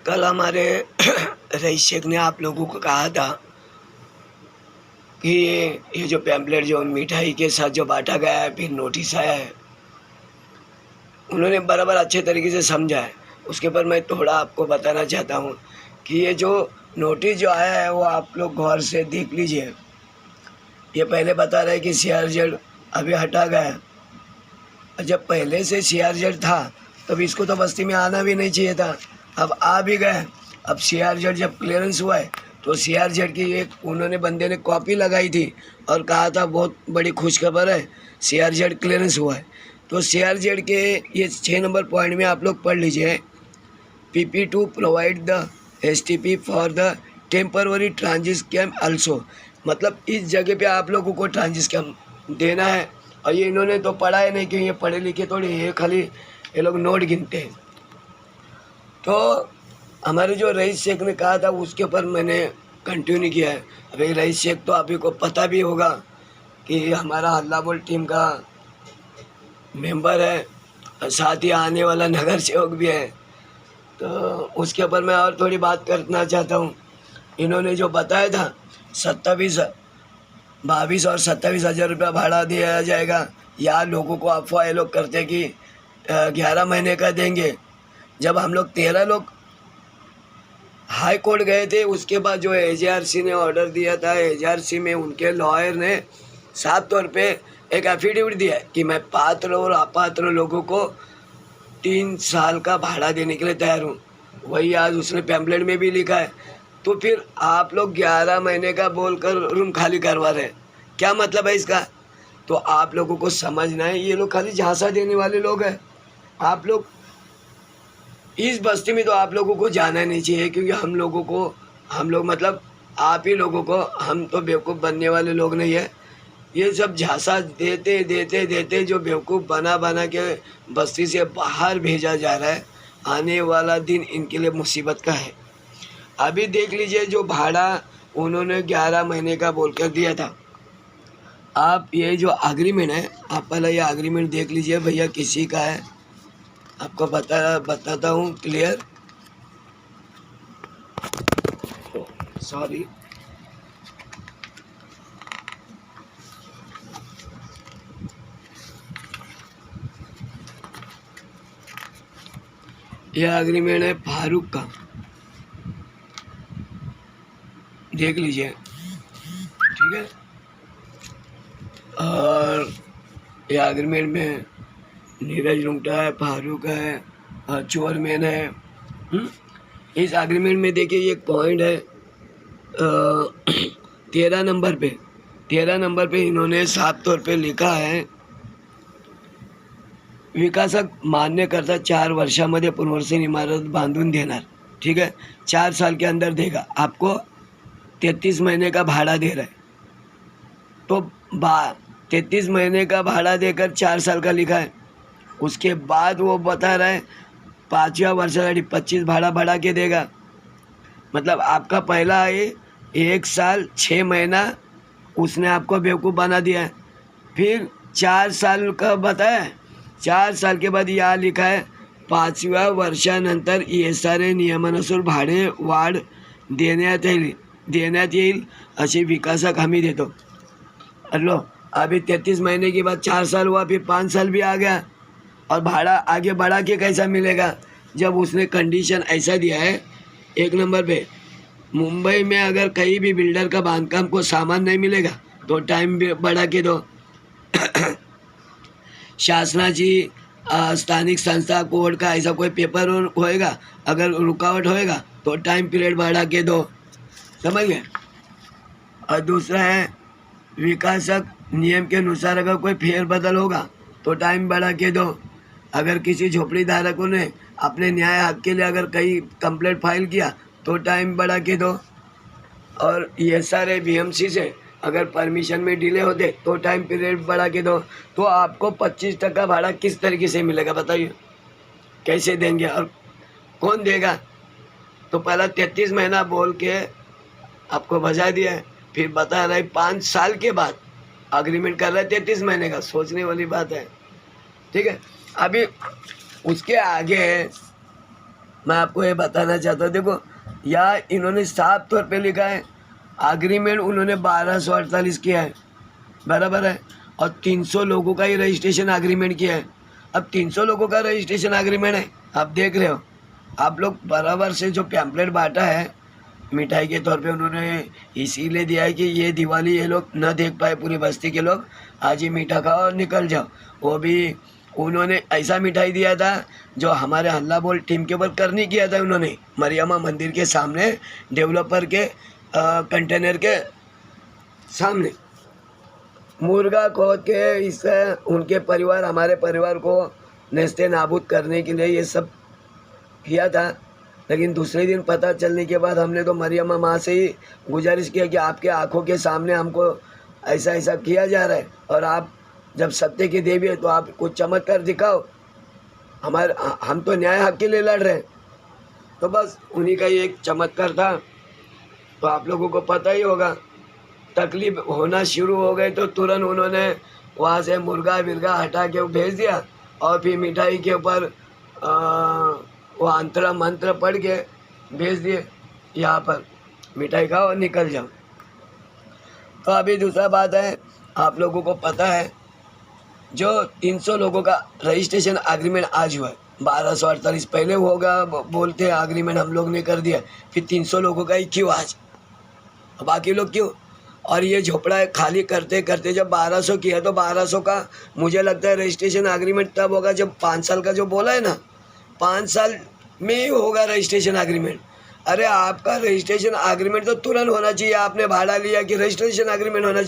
कल हमारे रईस शेख ने आप लोगों को कहा था कि ये जो पैम्पलेट जो मिठाई के साथ जो बांटा गया है, फिर नोटिस आया है, उन्होंने बराबर अच्छे तरीके से समझा है। उसके ऊपर मैं थोड़ा आपको बताना चाहता हूँ कि ये जो नोटिस जो आया है वो आप लोग गौर से देख लीजिए। ये पहले बता रहा है कि CRZ अभी हटा गया है, और जब पहले से CRZ था तब इसको तो बस्ती में आना भी नहीं चाहिए था, अब आ भी गए। अब CRZ जब क्लियरेंस हुआ है तो CRZ की एक उन्होंने बंदे ने कॉपी लगाई थी और कहा था बहुत बड़ी खुशखबर है, CRZ क्लियरेंस हुआ है। तो CRZ के ये 6 नंबर पॉइंट में आप लोग पढ़ लीजिए, PP2 provide the STP for the temporary transit scam also. मतलब इस जगह पे आप लोगों को ट्रांजिट स्कैम देना है। और ये इन्होंने तो पढ़ा है नहीं, क्योंकि ये पढ़े लिखे थोड़ी, ये खाली ये लोग नोट गिनते हैं। तो हमारे जो रईस शेख ने कहा था उसके ऊपर मैंने कंटिन्यू किया है। अभी रईस शेख तो आप ही को पता भी होगा कि हमारा हल्ला बोल टीम का मेंबर है और साथ ही आने वाला नगर सेवक भी है। तो उसके ऊपर मैं और थोड़ी बात करना चाहता हूँ। इन्होंने जो बताया था 22 और 27 हज़ार रुपया भाड़ा दिया जाएगा, या लोगों को अफवाह ये लोग करते कि 11 महीने का देंगे। जब हम लोग 13 लोग हाई कोर्ट गए थे, उसके बाद जो AJRC ने ऑर्डर दिया था, AJRC में उनके लॉयर ने साफ तौर पे एक एफिडेविट दिया है कि मैं पात्र और अपात्र लोगों को 3 साल का भाड़ा देने के लिए तैयार हूँ। वही आज उसने पैम्पलेट में भी लिखा है। तो फिर आप लोग 11 महीने का बोलकर रूम खाली करवा रहे हैं, क्या मतलब है इसका? तो आप लोगों को समझना है, ये लोग खाली झांसा देने वाले लोग हैं। आप लोग इस बस्ती में तो आप लोगों को जाना नहीं चाहिए, क्योंकि हम लोग मतलब आप ही लोगों को, हम तो बेवकूफ़ बनने वाले लोग नहीं है। ये सब झांसा देते देते देते जो बेवकूफ़ बना बना के बस्ती से बाहर भेजा जा रहा है, आने वाला दिन इनके लिए मुसीबत का है। अभी देख लीजिए जो भाड़ा उन्होंने 11 महीने का बोलकर दिया था। आप ये जो एग्रीमेंट है, आप पहले ये एग्रीमेंट देख लीजिए भैया, किसी का है, आपको बताता हूँ क्लियर। सॉरी, यह एग्रीमेंट है फारूक का, देख लीजिए, ठीक है। और यह एग्रीमेंट में नीरज रुंगटा है, फारूक है और चोरमैन है। इस एग्रीमेंट में देखिए एक पॉइंट है 13 नंबर पे इन्होंने साफ तौर पे लिखा है, विकासक मान्य करता 4 वर्षामध्ये पुनर्वसन इमारत बांधून देणार, ठीक है, 4 साल के अंदर देगा। आपको 33 महीने का भाड़ा दे रहा है, तो 33 महीने का भाड़ा देकर 4 साल का लिखा है। उसके बाद वो बता रहा है 5व्या वर्षासाठी 25 भाड़ा बढ़ा के देगा। मतलब आपका पहला है 1 साल 6 महीना उसने आपको बेवकूफ़ बना दिया है। फिर 4 साल का बताया, 4 साल के बाद यहाँ लिखा है 5व्या वर्षानंतर SRA नियमानुसार भाडे वाढ देण्यात येईल अशी विकासक हमी देतो। लो, अभी 33 महीने के बाद 4 साल हुआ, फिर 5 साल भी आ गया, और भाड़ा आगे बढ़ा के कैसा मिलेगा? जब उसने कंडीशन ऐसा दिया है, 1 नंबर पे, मुंबई में अगर कहीं भी बिल्डर का बांधकाम को सामान नहीं मिलेगा तो टाइम भी बढ़ा के दो। शासनाची स्थानिक संस्था कोर्ट का ऐसा कोई पेपर होएगा, अगर रुकावट होएगा तो टाइम पीरियड बढ़ा के दो, समझ गए। और दूसरा है विकासक नियम के अनुसार अगर कोई फेरबदल होगा तो टाइम बढ़ा के दो। अगर किसी झोपड़ी धारकों ने अपने न्याय हक के लिए अगर कहीं कंप्लेंट फाइल किया तो टाइम बढ़ा के दो। और ये सारे BMC से अगर परमिशन में डिले होते तो टाइम पीरियड बढ़ा के दो। तो आपको 25% भाड़ा किस तरीके से मिलेगा बताइए, कैसे देंगे और कौन देगा? तो पहला 33 महीना बोल के आपको बजा दिया है, फिर बता रहा है 5 साल के बाद अग्रीमेंट कर रहा है 33 महीने का। सोचने वाली बात है, ठीक है। अभी उसके आगे मैं आपको ये बताना चाहता हूँ, देखो यहाँ इन्होंने साफ तौर पे लिखा है एग्रीमेंट उन्होंने 1248 किया है, बराबर है, और 300 लोगों का ही रजिस्ट्रेशन एग्रीमेंट किया है। अब 300 लोगों का रजिस्ट्रेशन एग्रीमेंट है, आप देख रहे हो। आप लोग बराबर से जो पैम्पलेट बांटा है मिठाई के तौर पे उन्होंने इसीलिए दिया है कि ये दिवाली ये लोग न देख पाए, पूरी बस्ती के लोग, आज ही मीठा खाओ और निकल जाओ। वो भी उन्होंने ऐसा मिठाई दिया था जो हमारे हल्ला बोल टीम के ऊपर कर नहीं किया था। उन्होंने मरियम्मा मंदिर के सामने डेवलपर के कंटेनर के सामने मुर्गा खोद के इससे उनके परिवार हमारे परिवार को नेस्ते नाबूद करने के लिए ये सब किया था। लेकिन दूसरे दिन पता चलने के बाद हमने तो मरियम्मा माँ से ही गुजारिश किया कि आपके आंखों के सामने हमको ऐसा ऐसा किया जा रहा है, और आप जब सत्य की देवी है तो आप कुछ चमत्कार दिखाओ, हम तो न्याय हक के लिए लड़ रहे हैं। तो बस उन्हीं का ही एक चमत्कार था। तो आप लोगों को पता ही होगा, तकलीफ होना शुरू हो गई तो तुरंत उन्होंने वहाँ से मुर्गा विर्गा हटा के भेज दिया, और फिर मिठाई के ऊपर वो अंतरा मंत्र पढ़ के भेज दिए, यहाँ पर मिठाई खाओ और निकल जाओ। तो अभी दूसरा बात है, आप लोगों को पता है जो 300 लोगों का रजिस्ट्रेशन एग्रीमेंट आज हुआ है, 1248 पहले होगा बोलते हैं एग्रीमेंट हम लोग ने कर दिया, फिर 300 लोगों का ही क्यों आज, बाकी लोग क्यों? और ये झोपड़ा खाली करते करते जब 1200 किया तो 1200 का मुझे लगता है रजिस्ट्रेशन एग्रीमेंट तब होगा जब 5 साल का जो बोला है ना, 5 साल में ही होगा रजिस्ट्रेशन एग्रीमेंट। अरे आपका रजिस्ट्रेशन एग्रीमेंट तो तुरंत होना चाहिए, आपने भाड़ा लिया कि रजिस्ट्रेशन एग्रीमेंट होना चाहिए।